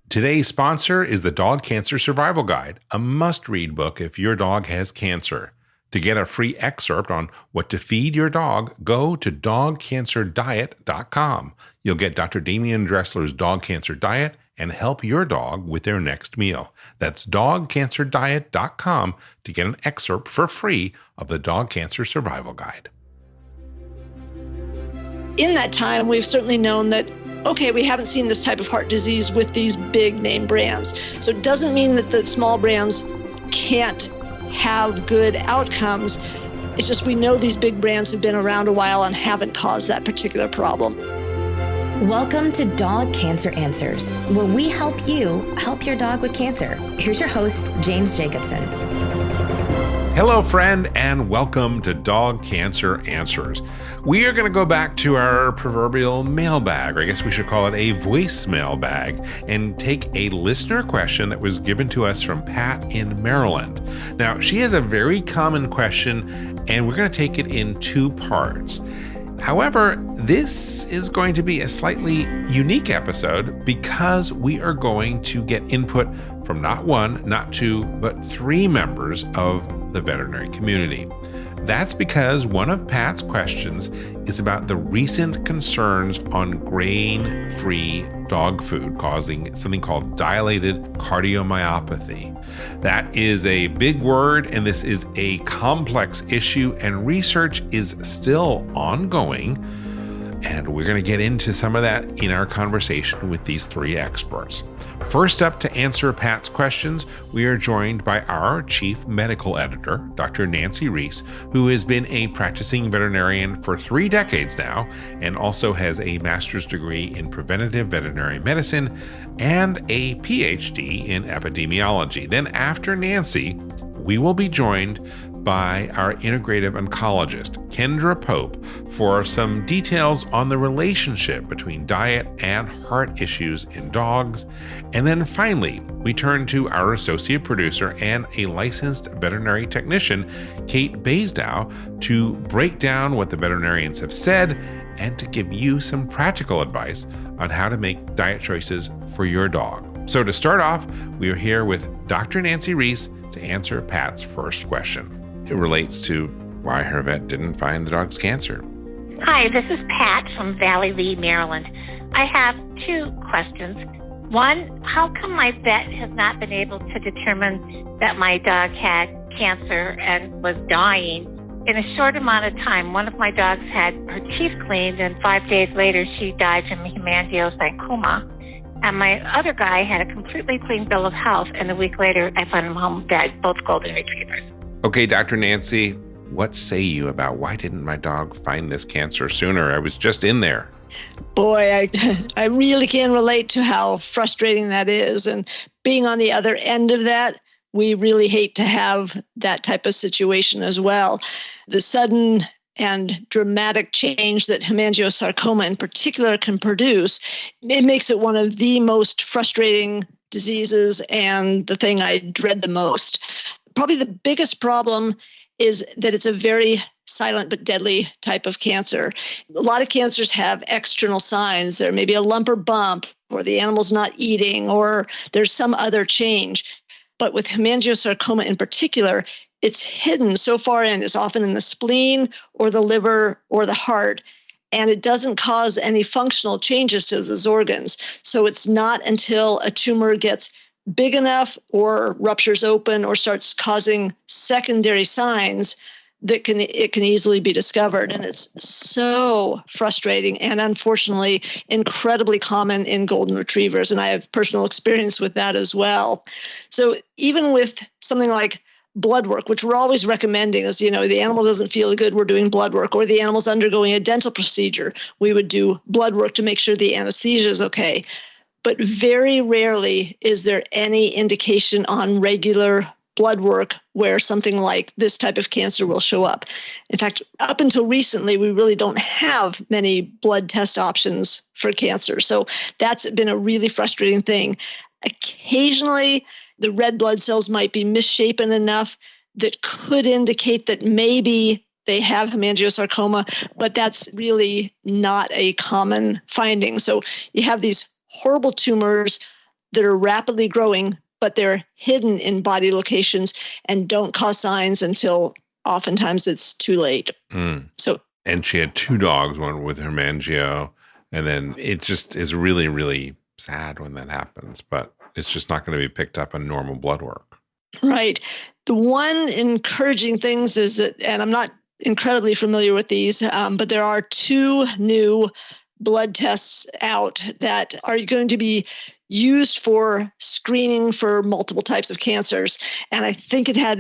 Today's sponsor is the Dog Cancer Survival Guide, a must-read book if your dog has cancer. To get a free excerpt on what to feed your dog, go to dogcancerdiet.com. You'll get Dr. Damian Dressler's Dog Cancer Diet and help your dog with their next meal. That's dogcancerdiet.com to get an excerpt for free of the Dog Cancer Survival Guide. In that time, we've certainly known that, okay, we haven't seen this type of heart disease with these big name brands. So it doesn't mean that the small brands can't have good outcomes. It's just we know these big brands have been around a while and haven't caused that particular problem. Welcome to Dog Cancer Answers, where we help you help your dog with cancer. Here's your host, James Jacobson. Hello, friend, and welcome to Dog Cancer Answers. We are going to go back to our proverbial mailbag, or I guess we should call it a voicemail bag, and take a listener question that was given to us from Pat in Maryland. Now, she has a very common question, and we're going to take it in two parts. However, this is going to be a slightly unique episode because we are going to get input from not one, not two, but three members of the veterinary community. That's because one of Pat's questions is about the recent concerns on grain-free dog food causing something called dilated cardiomyopathy. That is a big word, and this is a complex issue, and research is still ongoing. And we're going to get into some of that in our conversation with these three experts. First up, to answer Pat's questions, we are joined by our chief medical editor, Dr. Nancy Reese, who has been a practicing veterinarian for 3 decades now and also has a master's degree in preventative veterinary medicine and a PhD in epidemiology. Then after Nancy, we will be joined by our integrative oncologist, Kendra Pope, for some details on the relationship between diet and heart issues in dogs. And then finally, we turn to our associate producer and a licensed veterinary technician, Kate Basedow, to break down what the veterinarians have said and to give you some practical advice on how to make diet choices for your dog. So to start off, we are here with Dr. Nancy Reese to answer Pat's first question. It relates to why her vet didn't find the dog's cancer. Hi, this is Pat from Valley Lee, Maryland. I have 2 questions. One, how come my vet has not been able to determine that my dog had cancer and was dying? In a short amount of time, one of my dogs had her teeth cleaned, and 5 days later, she died from hemangiosarcoma. And my other guy had a completely clean bill of health, and a week later, I found him home dead, both golden retrievers. Okay, Dr. Nancy, what say you about why didn't my dog find this cancer sooner? I was just in there. Boy, I really can relate to how frustrating that is. And being on the other end of that, we really hate to have that type of situation as well. The sudden and dramatic change that hemangiosarcoma in particular can produce, it makes it one of the most frustrating diseases and the thing I dread the most. Probably the biggest problem is that it's a very silent but deadly type of cancer. A lot of cancers have external signs. There may be a lump or bump, or the animal's not eating, or there's some other change. But with hemangiosarcoma in particular, it's hidden so far in. It's often in the spleen or the liver or the heart, and it doesn't cause any functional changes to those organs. So it's not until a tumor gets big enough or ruptures open or starts causing secondary signs that it can easily be discovered. And it's so frustrating and unfortunately incredibly common in golden retrievers. And I have personal experience with that as well. So even with something like blood work, which we're always recommending is, the animal doesn't feel good, we're doing blood work, or the animal's undergoing a dental procedure, we would do blood work to make sure the anesthesia is okay. But very rarely is there any indication on regular blood work where something like this type of cancer will show up. In fact, up until recently, we really don't have many blood test options for cancer. So that's been a really frustrating thing. Occasionally, the red blood cells might be misshapen enough that could indicate that maybe they have hemangiosarcoma, but that's really not a common finding. So you have these horrible tumors that are rapidly growing, but they're hidden in body locations and don't cause signs until oftentimes it's too late. And she had 2 dogs, one with hemangio, and then it just is really, really sad when that happens, but it's just not going to be picked up in normal blood work. Right. The one encouraging things is that, and I'm not incredibly familiar with these, but there are 2 new blood tests out that are going to be used for screening for multiple types of cancers. And I think it had,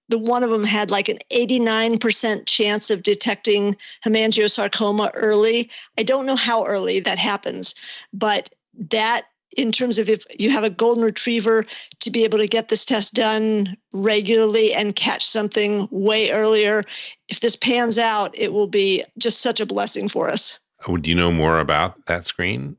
the one of them had like an 89% chance of detecting hemangiosarcoma early. I don't know how early that happens, but that in terms of if you have a golden retriever, to be able to get this test done regularly and catch something way earlier, if this pans out, it will be just such a blessing for us. Do you know more about that screen?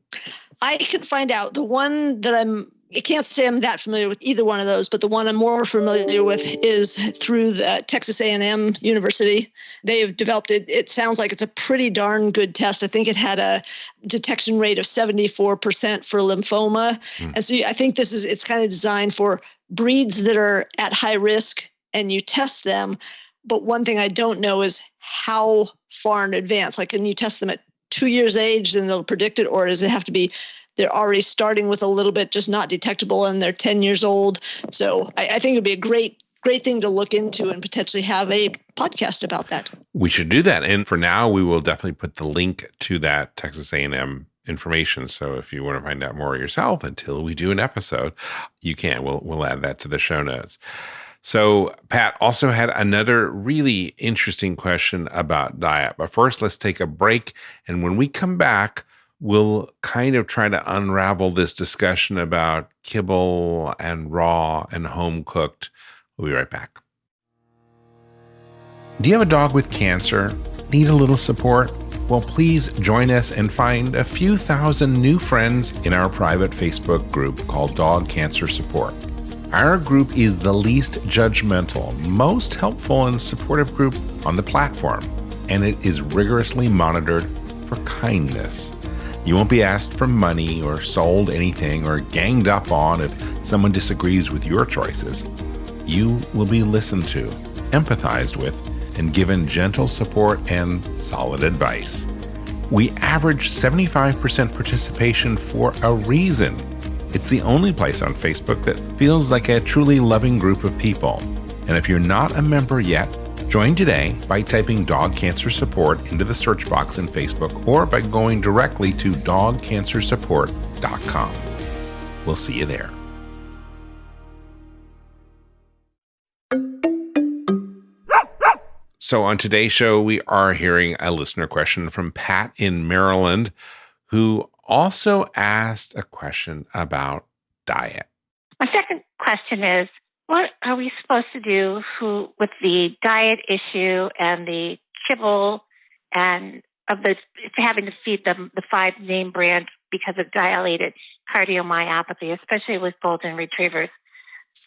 I can find out. The one that I can't say I'm that familiar with either one of those, but the one I'm more familiar with is through the Texas A&M University. They have developed it. It sounds like it's a pretty darn good test. I think it had a detection rate of 74% for lymphoma. And so I think it's kind of designed for breeds that are at high risk, and you test them. But one thing I don't know is how far in advance. Like, can you test them at 2 years age and they'll predict it, or does it have to be they're already starting with a little bit just not detectable and they're 10 years old? So I think it'd be a great thing to look into and potentially have a podcast about that. We should do that. And for now, we will definitely put the link to that Texas A&M information. So if you want to find out more yourself until we do an episode, you can. We'll add that to the show notes. So Pat also had another really interesting question about diet. But first, let's take a break. And when we come back, we'll kind of try to unravel this discussion about kibble and raw and home cooked. We'll be right back. Do you have a dog with cancer? Need a little support? Well, please join us and find a few thousand new friends in our private Facebook group called Dog Cancer Support. Our group is the least judgmental, most helpful and supportive group on the platform, and it is rigorously monitored for kindness. You won't be asked for money or sold anything or ganged up on if someone disagrees with your choices. You will be listened to, empathized with, and given gentle support and solid advice. We average 75% participation for a reason. It's the only place on Facebook that feels like a truly loving group of people. And if you're not a member yet, join today by typing Dog Cancer Support into the search box in Facebook or by going directly to dogcancersupport.com. We'll see you there. So on today's show, we are hearing a listener question from Pat in Maryland, who also asked a question about diet. My second question is, what are we supposed to do with the diet issue and the kibble and having to feed them the 5 name brands because of dilated cardiomyopathy, especially with golden retrievers?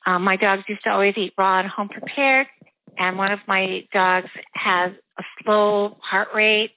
My dogs used to always eat raw and home prepared, and one of my dogs has a slow heart rate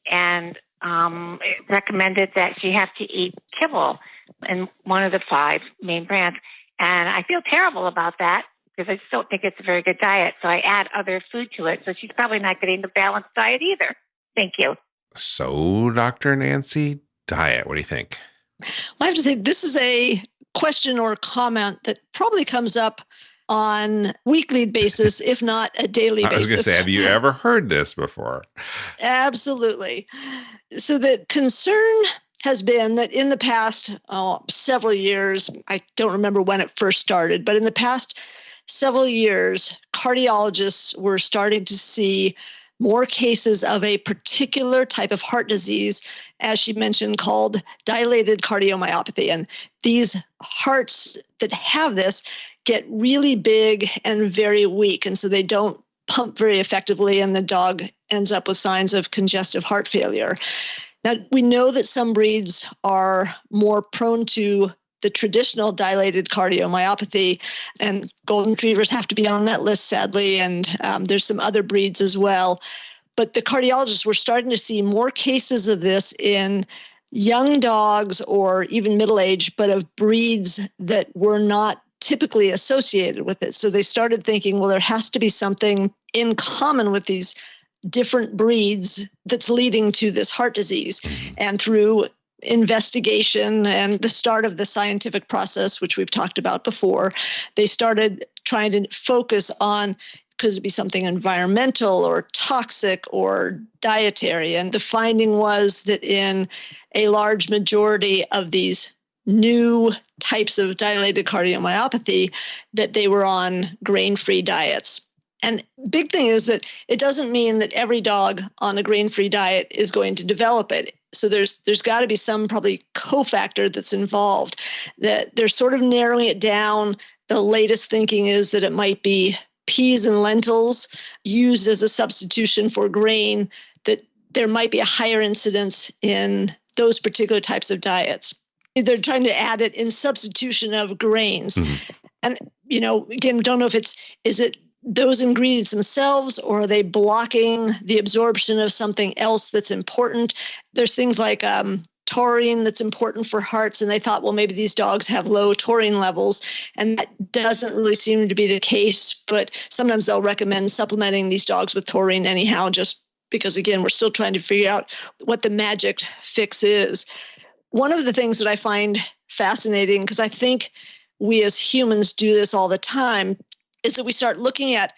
and it recommended that she have to eat kibble in one of the 5 main brands. And I feel terrible about that because I just don't think it's a very good diet. So I add other food to it. So she's probably not getting the balanced diet either. Thank you. So, Dr. Nancy, diet, what do you think? Well, I have to say, this is a question or comment that probably comes up on a weekly basis, if not a daily basis. I was going to say, have you ever heard this before? Absolutely. So the concern has been that in the past several years, I don't remember when it first started, but in the past several years, cardiologists were starting to see more cases of a particular type of heart disease, as she mentioned, called dilated cardiomyopathy. And these hearts that have this get really big and very weak, and so they don't pump very effectively, and the dog ends up with signs of congestive heart failure. Now, we know that some breeds are more prone to the traditional dilated cardiomyopathy, and golden retrievers have to be on that list, sadly, and there's some other breeds as well. But the cardiologists were starting to see more cases of this in young dogs or even middle-aged, but of breeds that were not typically associated with it. So they started thinking, well, there has to be something in common with these different breeds that's leading to this heart disease. And through investigation and the start of the scientific process, which we've talked about before, they started trying to focus on, could it be something environmental or toxic or dietary? And the finding was that in a large majority of these new types of dilated cardiomyopathy, that they were on grain-free diets. And big thing is that it doesn't mean that every dog on a grain-free diet is going to develop it. So there's got to be some probably cofactor that's involved, that they're sort of narrowing it down. The latest thinking is that it might be peas and lentils used as a substitution for grain, that there might be a higher incidence in those particular types of diets. They're trying to add it in substitution of grains. And, again, don't know if is it those ingredients themselves, or are they blocking the absorption of something else that's important? There's things like taurine that's important for hearts, and they thought, well, maybe these dogs have low taurine levels, and that doesn't really seem to be the case. But sometimes they'll recommend supplementing these dogs with taurine anyhow, just because, again, we're still trying to figure out what the magic fix is. One of the things that I find fascinating, because I think we as humans do this all the time, is that we start looking at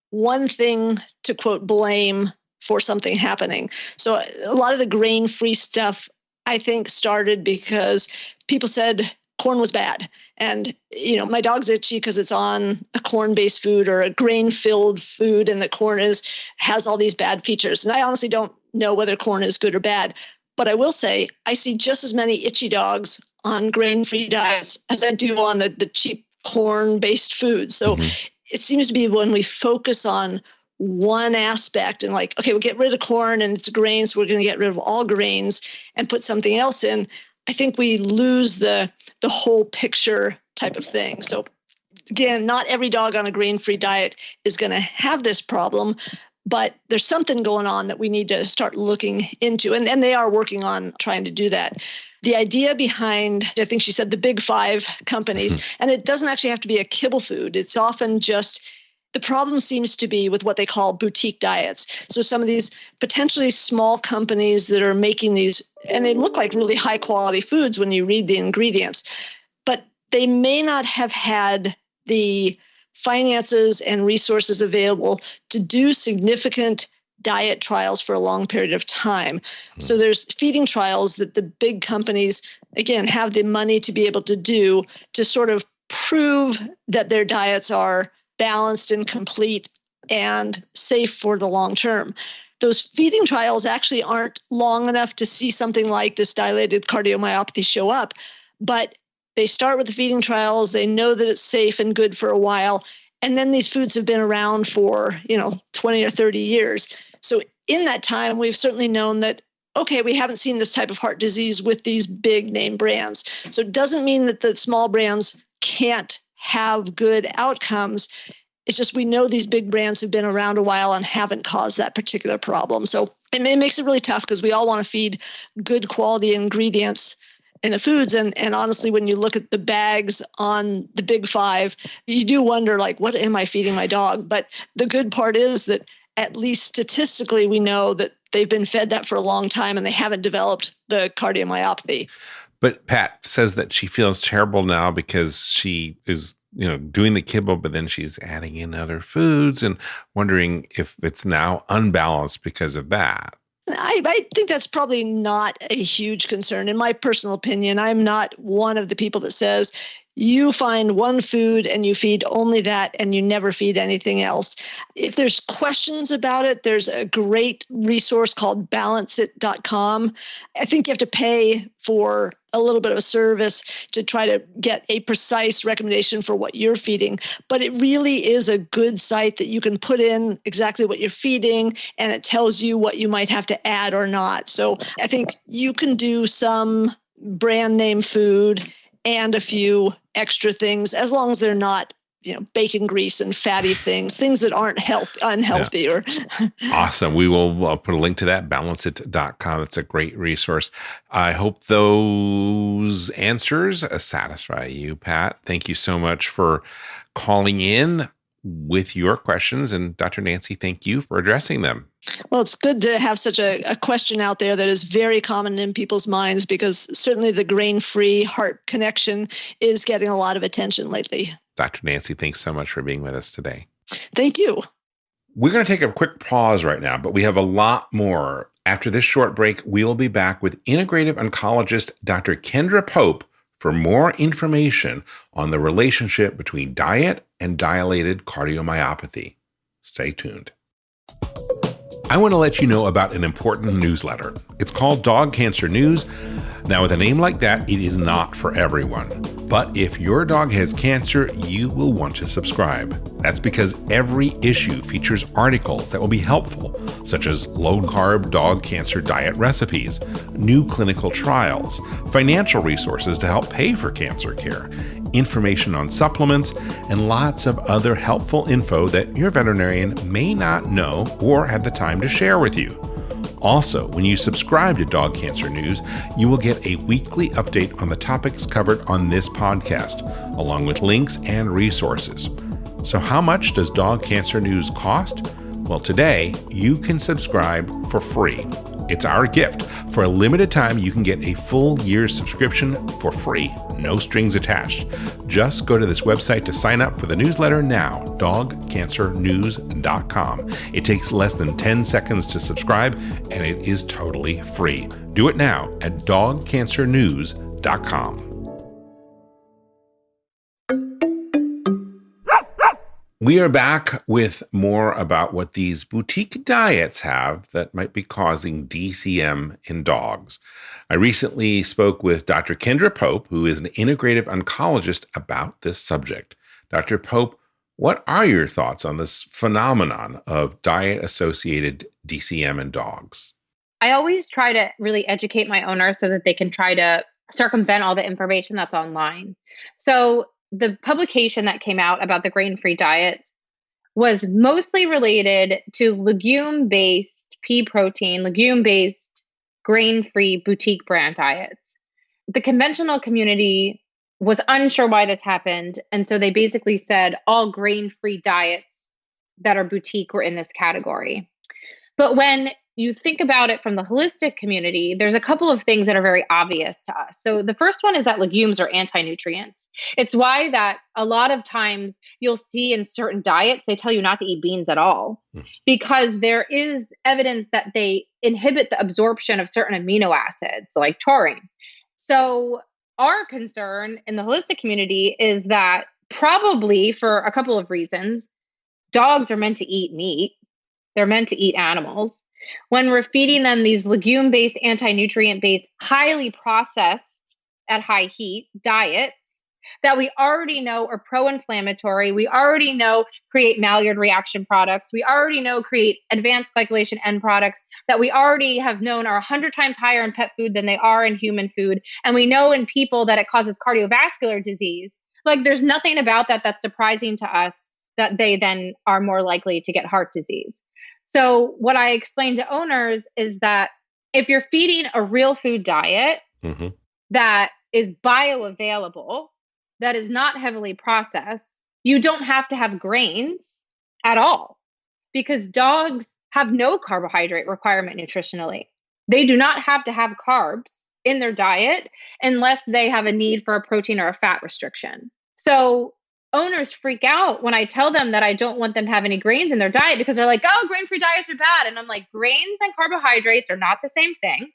one thing to, quote, blame for something happening. So a lot of the grain-free stuff, I think, started because people said corn was bad. And, my dog's itchy because it's on a corn-based food or a grain-filled food, and the corn has all these bad features. And I honestly don't know whether corn is good or bad. But I will say, I see just as many itchy dogs on grain-free diets as I do on the cheap corn-based food. So it seems to be when we focus on one aspect and like, okay, we'll get rid of corn and it's grain, so we're going to get rid of all grains and put something else in, I think we lose the whole picture type of thing. So again, not every dog on a grain-free diet is going to have this problem, but there's something going on that we need to start looking into. And they are working on trying to do that. The idea behind, I think she said, the big 5 companies, and it doesn't actually have to be a kibble food. It's often just, the problem seems to be with what they call boutique diets. So some of these potentially small companies that are making these, and they look like really high quality foods when you read the ingredients, but they may not have had the finances and resources available to do significant diet trials for a long period of time. So there's feeding trials that the big companies, again, have the money to be able to do to sort of prove that their diets are balanced and complete and safe for the long term. Those feeding trials actually aren't long enough to see something like this dilated cardiomyopathy show up, but they start with the feeding trials. They know that it's safe and good for a while. And then these foods have been around for, 20 or 30 years. So in that time, we've certainly known that, okay, we haven't seen this type of heart disease with these big name brands. So it doesn't mean that the small brands can't have good outcomes. It's just we know these big brands have been around a while and haven't caused that particular problem. So it makes it really tough because we all want to feed good quality ingredients in the foods. And honestly, when you look at the bags on the big 5, you do wonder, like, what am I feeding my dog? But the good part is that at least statistically, we know that they've been fed that for a long time and they haven't developed the cardiomyopathy. But Pat says that she feels terrible now because she is, doing the kibble, but then she's adding in other foods and wondering if it's now unbalanced because of that. I think that's probably not a huge concern. In my personal opinion, I'm not one of the people that says you find one food and you feed only that and you never feed anything else. If there's questions about it, there's a great resource called balanceit.com. I think you have to pay for a little bit of a service to try to get a precise recommendation for what you're feeding. But it really is a good site that you can put in exactly what you're feeding, and it tells you what you might have to add or not. So I think you can do some brand name food and a few extra things, as long as they're not, bacon grease and fatty things that aren't unhealthy. Yeah. Or Awesome. We will put a link to that, balanceit.com. It's a great resource. I hope those answers satisfy you, Pat. Thank you so much for calling in with your questions. And Dr. Nancy, thank you for addressing them. Well, it's good to have such a question out there that is very common in people's minds, because certainly the grain-free heart connection is getting a lot of attention lately. Dr. Nancy, thanks so much for being with us today. Thank you. We're going to take a quick pause right now, but we have a lot more. After this short break, we will be back with integrative oncologist Dr. Kendra Pope for more information on the relationship between diet and dilated cardiomyopathy. Stay tuned. I want to let you know about an important newsletter. It's called Dog Cancer News. Now, with a name like that, it is not for everyone. But if your dog has cancer, you will want to subscribe. That's because every issue features articles that will be helpful, such as low-carb dog cancer diet recipes, new clinical trials, financial resources to help pay for cancer care, information on supplements, and lots of other helpful info that your veterinarian may not know or have the time to share with you. Also, when you subscribe to Dog Cancer News, you will get a weekly update on the topics covered on this podcast, along with links and resources. So how much does Dog Cancer News cost? Well, today, you can subscribe for free. It's our gift. For a limited time, you can get a full year's subscription for free, no strings attached. Just go to this website to sign up for the newsletter now, dogcancernews.com. It takes less than 10 seconds to subscribe, and it is totally free. Do it now at dogcancernews.com. We are back with more about what these boutique diets have that might be causing DCM in dogs. I recently spoke with Dr. Kendra Pope, who is an integrative oncologist, about this subject. Dr. Pope, what are your thoughts on this phenomenon of diet-associated DCM in dogs? I always try to really educate my owners so that they can try to circumvent all the information that's online. So the publication that came out about the grain-free diets was mostly related to legume-based pea protein, legume-based grain-free boutique brand diets. The conventional community was unsure why this happened, and so they basically said all grain-free diets that are boutique were in this category. But when you think about it from the holistic community, there's a couple of things that are very obvious to us. So the first one is that legumes are anti-nutrients. It's why that a lot of times you'll see in certain diets, they tell you not to eat beans at all, because there is evidence that they inhibit the absorption of certain amino acids like taurine. So our concern in the holistic community is that probably for a couple of reasons, dogs are meant to eat meat. They're meant to eat animals. When we're feeding them these legume-based, anti-nutrient-based, highly processed at high heat diets that we already know are pro-inflammatory, we already know create Maillard reaction products, we already know create advanced glycolation end products that we already have known are 100 times higher in pet food than they are in human food, and we know in people that it causes cardiovascular disease. Like, there's nothing about that that's surprising to us that they then are more likely to get heart disease. So what I explain to owners is that if you're feeding a real food diet that is bioavailable, that is not heavily processed, you don't have to have grains at all, because dogs have no carbohydrate requirement nutritionally. They do not have to have carbs in their diet unless they have a need for a protein or a fat restriction. So owners freak out when I tell them that I don't want them to have any grains in their diet, because they're like, oh, grain-free diets are bad. And I'm like, grains and carbohydrates are not the same thing.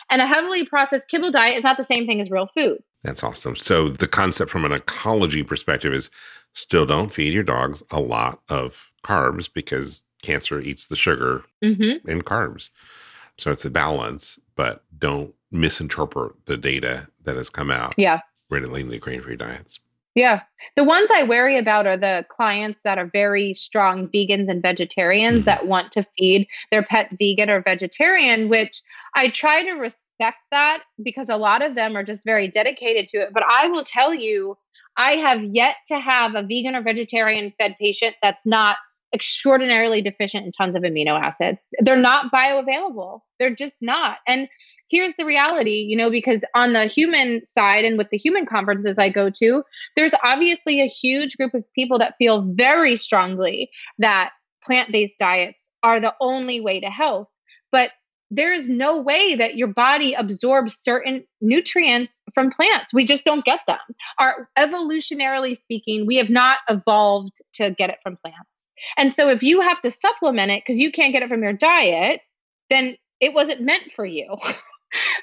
And a heavily processed kibble diet is not the same thing as real food. That's awesome. So the concept from an oncology perspective is still don't feed your dogs a lot of carbs, because cancer eats the sugar in carbs. So it's a balance, but don't misinterpret the data that has come out relating to grain-free diets. Yeah. The ones I worry about are the clients that are very strong vegans and vegetarians Mhm. that want to feed their pet vegan or vegetarian, which I try to respect that because a lot of them are just very dedicated to it. But I will tell you, I have yet to have a vegan or vegetarian fed patient that's not extraordinarily deficient in tons of amino acids. They're not bioavailable. They're just not. And here's the reality, because on the human side and with the human conferences I go to, there's obviously a huge group of people that feel very strongly that plant-based diets are the only way to health. But there is no way that your body absorbs certain nutrients from plants. We just don't get them. Evolutionarily speaking, we have not evolved to get it from plants. And so if you have to supplement it because you can't get it from your diet, then it wasn't meant for you.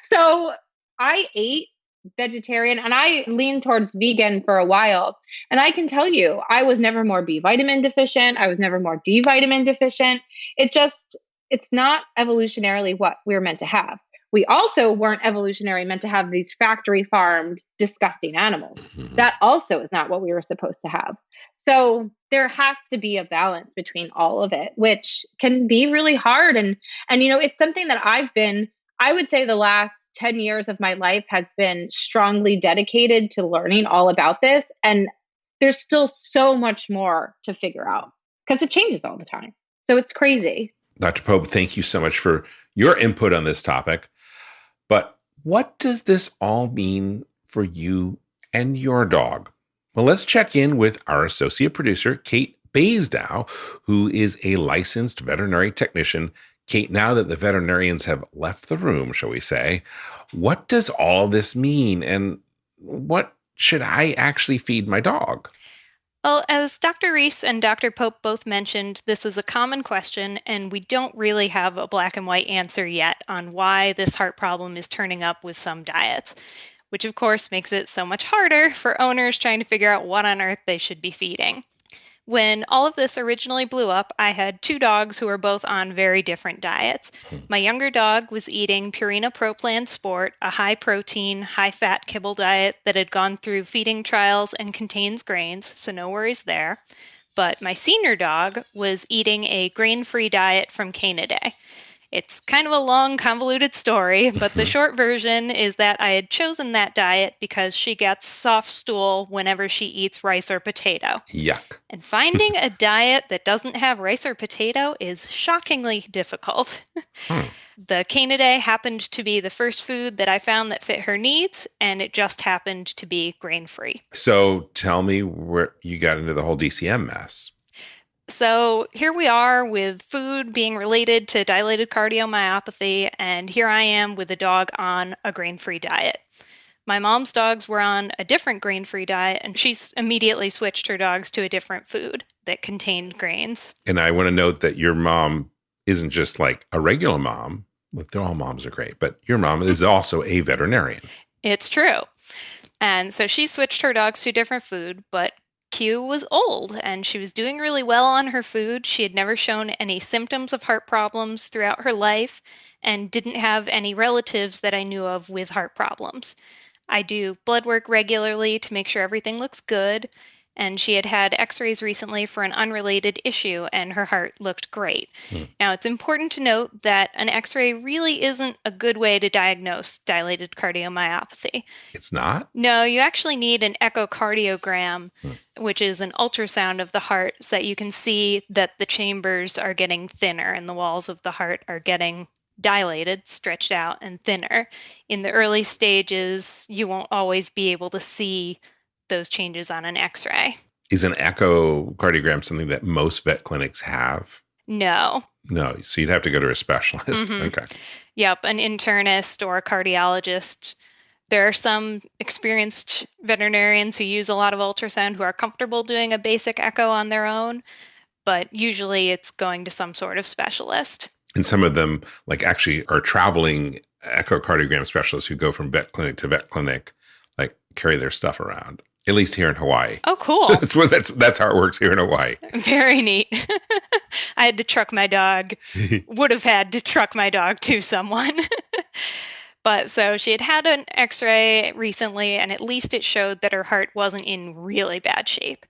So I ate vegetarian and I leaned towards vegan for a while. And I can tell you, I was never more B vitamin deficient. I was never more D vitamin deficient. It's not evolutionarily what we were meant to have. We also weren't evolutionary meant to have these factory farmed, disgusting animals. Mhm. That also is not what we were supposed to have. So there has to be a balance between all of it, which can be really hard. And it's something that I would say the last 10 years of my life has been strongly dedicated to learning all about this. And there's still so much more to figure out because it changes all the time. So it's crazy. Dr. Pope, thank you so much for your input on this topic. But what does this all mean for you and your dog? Well, let's check in with our associate producer, Kate Basedow, who is a licensed veterinary technician. Kate, now that the veterinarians have left the room, shall we say, what does all this mean and what should I actually feed my dog? Well, as Dr. Reese and Dr. Pope both mentioned, this is a common question, and we don't really have a black and white answer yet on why this heart problem is turning up with some diets, which of course makes it so much harder for owners trying to figure out what on earth they should be feeding. When all of this originally blew up, I had two dogs who were both on very different diets. My younger dog was eating Purina Pro Plan Sport, a high-protein, high-fat kibble diet that had gone through feeding trials and contains grains, so no worries there. But my senior dog was eating a grain-free diet from Canada. It's kind of a long, convoluted story, but the short version is that I had chosen that diet because she gets soft stool whenever she eats rice or potato. Yuck. And finding a diet that doesn't have rice or potato is shockingly difficult. The Canada happened to be the first food that I found that fit her needs, and it just happened to be grain-free. So tell me where you got into the whole DCM mess. So here we are with food being related to dilated cardiomyopathy, and here I am with a dog on a grain-free diet. My mom's dogs were on a different grain-free diet, and she immediately switched her dogs to a different food that contained grains. And I want to note that your mom isn't just like a regular mom. Look, all moms are great, but your mom is also a veterinarian. It's true. And so she switched her dogs to a different food, but Q was old and she was doing really well on her food. She had never shown any symptoms of heart problems throughout her life and didn't have any relatives that I knew of with heart problems. I do blood work regularly to make sure everything looks good, and she had had x-rays recently for an unrelated issue and her heart looked great. Now, it's important to note that an x-ray really isn't a good way to diagnose dilated cardiomyopathy. It's not? No, you actually need an echocardiogram, which is an ultrasound of the heart, so that you can see that the chambers are getting thinner and the walls of the heart are getting dilated, stretched out, and thinner. In the early stages, you won't always be able to see those changes on an x-ray. Is an echocardiogram something that most vet clinics have? No. No, so you'd have to go to a specialist. Okay. Yep, an internist or a cardiologist. There are some experienced veterinarians who use a lot of ultrasound who are comfortable doing a basic echo on their own, but usually it's going to some sort of specialist. And some of them like actually are traveling echocardiogram specialists who go from vet clinic to vet clinic, like carry their stuff around. At least here in Hawaii. Oh, cool. That's how it works here in Hawaii. Very neat. I had to truck my dog, would have had to truck my dog to someone. But so she had an x-ray recently, and at least it showed that her heart wasn't in really bad shape.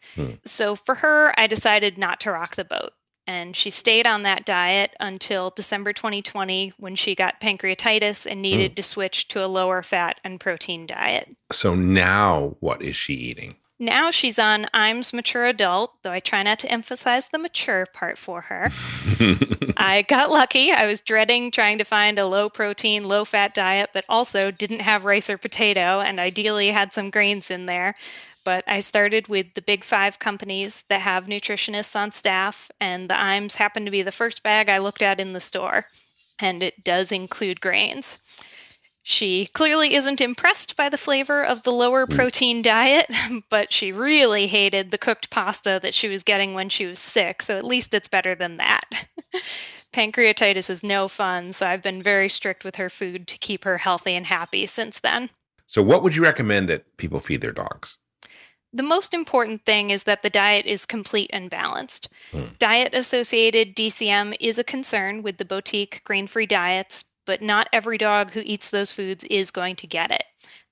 So for her, I decided not to rock the boat. And she stayed on that diet until December 2020 when she got pancreatitis and needed to switch to a lower fat and protein diet. So now what is she eating? Now she's on IMS Mature Adult, though I try not to emphasize the mature part for her. I got lucky. I was dreading trying to find a low protein, low fat diet that also didn't have rice or potato and ideally had some grains in there. But I started with the big 5 companies that have nutritionists on staff, and the IMS happened to be the first bag I looked at in the store. And it does include grains. She clearly isn't impressed by the flavor of the lower protein diet, but she really hated the cooked pasta that she was getting when she was sick, so at least it's better than that. Pancreatitis is no fun, so I've been very strict with her food to keep her healthy and happy since then. So what would you recommend that people feed their dogs? The most important thing is that the diet is complete and balanced. Diet-associated DCM is a concern with the boutique grain-free diets, but not every dog who eats those foods is going to get it.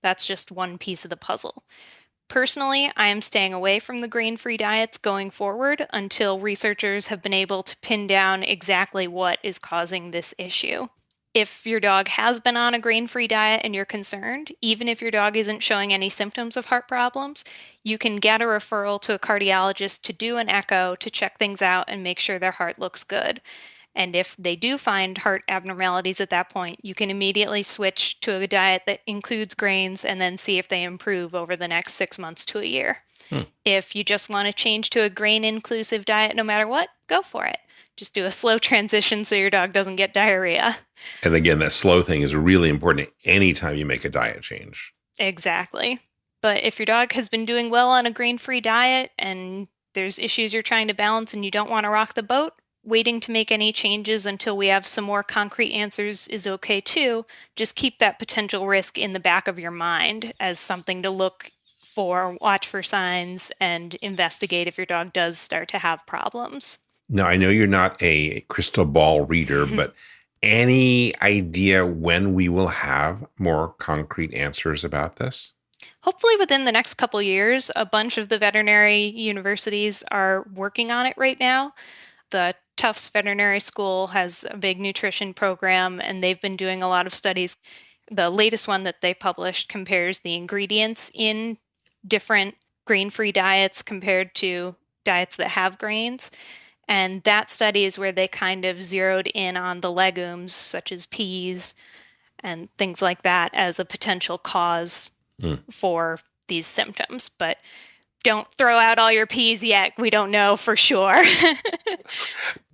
That's just one piece of the puzzle. Personally, I am staying away from the grain-free diets going forward until researchers have been able to pin down exactly what is causing this issue. If your dog has been on a grain-free diet and you're concerned, even if your dog isn't showing any symptoms of heart problems, you can get a referral to a cardiologist to do an echo to check things out and make sure their heart looks good. And if they do find heart abnormalities at that point, you can immediately switch to a diet that includes grains and then see if they improve over the next 6 months to a year. If you just want to change to a grain-inclusive diet no matter what, go for it. Just do a slow transition so your dog doesn't get diarrhea. And again, that slow thing is really important anytime you make a diet change. Exactly. But if your dog has been doing well on a grain-free diet and there's issues you're trying to balance and you don't want to rock the boat, waiting to make any changes until we have some more concrete answers is okay too. Just keep that potential risk in the back of your mind as something to look for, watch for signs, and investigate if your dog does start to have problems. Now, I know you're not a crystal ball reader, but any idea when we will have more concrete answers about this? Hopefully within the next couple years. A bunch of the veterinary universities are working on it right now. The Tufts Veterinary School has a big nutrition program, and they've been doing a lot of studies. The latest one that they published compares the ingredients in different grain-free diets compared to diets that have grains. And that study is where they kind of zeroed in on the legumes, such as peas and things like that, as a potential cause for these symptoms. But don't throw out all your peas yet. We don't know for sure.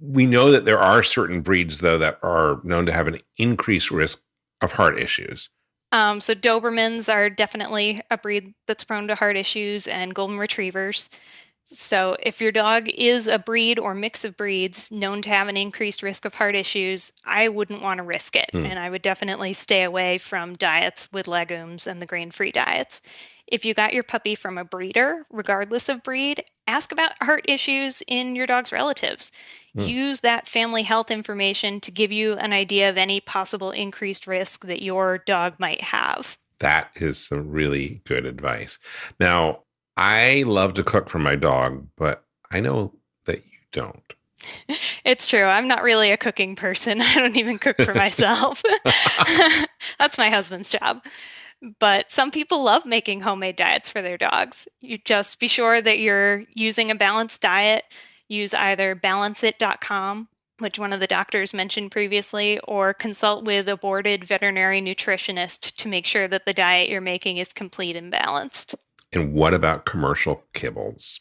We know that there are certain breeds, though, that are known to have an increased risk of heart issues. So Dobermans are definitely a breed that's prone to heart issues, and Golden Retrievers. So if your dog is a breed or mix of breeds known to have an increased risk of heart issues, I wouldn't want to risk it. And I would definitely stay away from diets with legumes and the grain-free diets. If you got your puppy from a breeder, regardless of breed, ask about heart issues in your dog's relatives. Use that family health information to give you an idea of any possible increased risk that your dog might have. That is some really good advice. Now, I love to cook for my dog, but I know that you don't. It's true. I'm not really a cooking person. I don't even cook for myself. That's my husband's job. But some people love making homemade diets for their dogs. You just be sure that you're using a balanced diet. Use either balanceit.com, which one of the doctors mentioned previously, or consult with a boarded veterinary nutritionist to make sure that the diet you're making is complete and balanced. And what about commercial kibbles?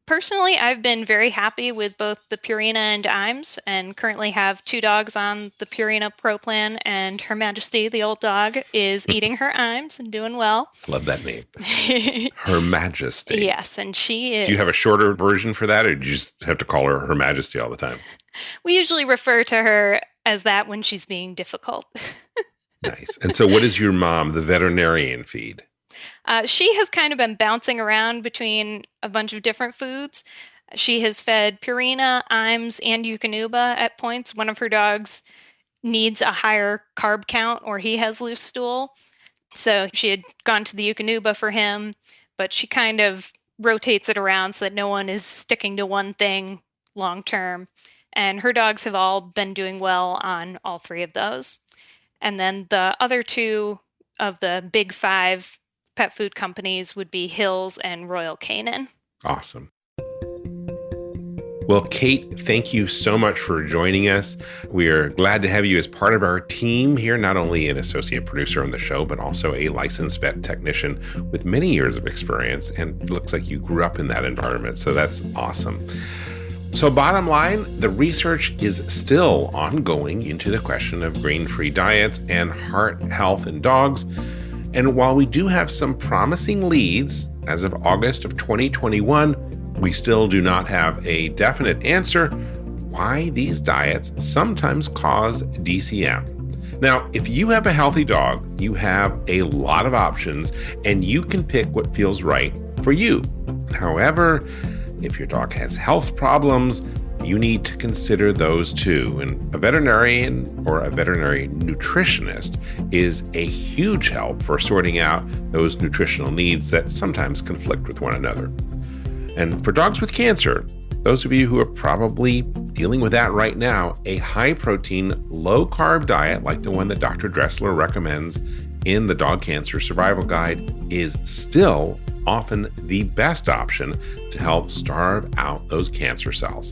Personally, I've been very happy with both the Purina and IMS, and currently have 2 dogs on the Purina Pro Plan, and Her Majesty, the old dog, is eating her IMS and doing well. Love that name. Her Majesty. Yes, and she is. Do you have a shorter version for that, or do you just have to call her Her Majesty all the time? We usually refer to her as that when she's being difficult. Nice. And so what is your mom, the veterinarian, feed? She has kind of been bouncing around between a bunch of different foods. She has fed Purina, IMS, and Eukanuba at points. One of her dogs needs a higher carb count or he has loose stool. So she had gone to the Eukanuba for him, but she kind of rotates it around so that no one is sticking to one thing long term. And her dogs have all been doing well on all 3 of those. And then the other 2 of the big 5 pet food companies would be Hills and Royal Canin. Awesome. Well, Kate, thank you so much for joining us. We are glad to have you as part of our team here, not only an associate producer on the show, but also a licensed vet technician with many years of experience. And it looks like you grew up in that environment. So that's awesome. So bottom line, the research is still ongoing into the question of grain-free diets and heart health in dogs. And while we do have some promising leads, as of August of 2021, we still do not have a definite answer why these diets sometimes cause DCM. Now, if you have a healthy dog, you have a lot of options and you can pick what feels right for you. However, if your dog has health problems, you need to consider those too. And a veterinarian or a veterinary nutritionist is a huge help for sorting out those nutritional needs that sometimes conflict with one another. And for dogs with cancer, those of you who are probably dealing with that right now, a high-protein, low-carb diet like the one that Dr. Dressler recommends in the Dog Cancer Survival Guide is still often the best option to help starve out those cancer cells.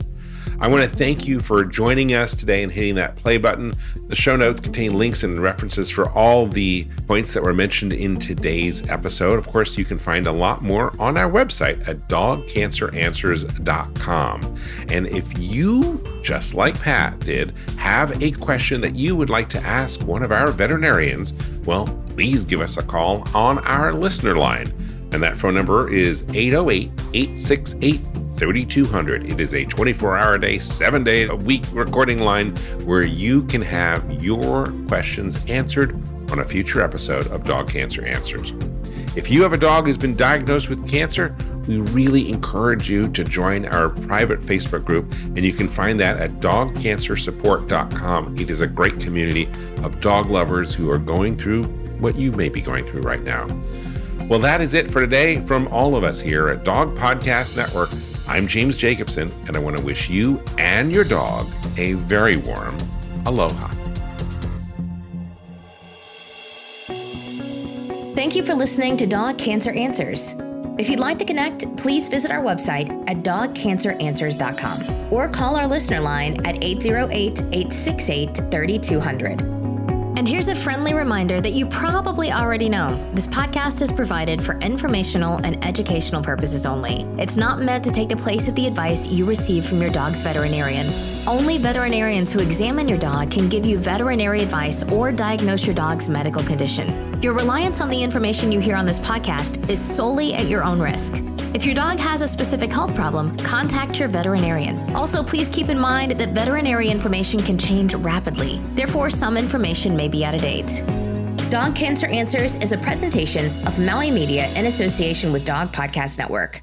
I want to thank you for joining us today and hitting that play button. The show notes contain links and references for all the points that were mentioned in today's episode. Of course, you can find a lot more on our website at dogcanceranswers.com. And if you, just like Pat did, have a question that you would like to ask one of our veterinarians, well, please give us a call on our listener line. And that phone number is 808-868-3200. It is a 24-hour-a-day, 7-day-a-week recording line where you can have your questions answered on a future episode of Dog Cancer Answers. If you have a dog who's been diagnosed with cancer, we really encourage you to join our private Facebook group, and you can find that at dogcancersupport.com. It is a great community of dog lovers who are going through what you may be going through right now. Well, that is it for today from all of us here at Dog Podcast Network. I'm James Jacobson, and I want to wish you and your dog a very warm aloha. Thank you for listening to Dog Cancer Answers. If you'd like to connect, please visit our website at dogcanceranswers.com or call our listener line at 808-868-3200. And here's a friendly reminder that you probably already know. This podcast is provided for informational and educational purposes only. It's not meant to take the place of the advice you receive from your dog's veterinarian. Only veterinarians who examine your dog can give you veterinary advice or diagnose your dog's medical condition. Your reliance on the information you hear on this podcast is solely at your own risk. If your dog has a specific health problem, contact your veterinarian. Also, please keep in mind that veterinary information can change rapidly. Therefore, some information may be out of date. Dog Cancer Answers is a presentation of Maui Media in association with Dog Podcast Network.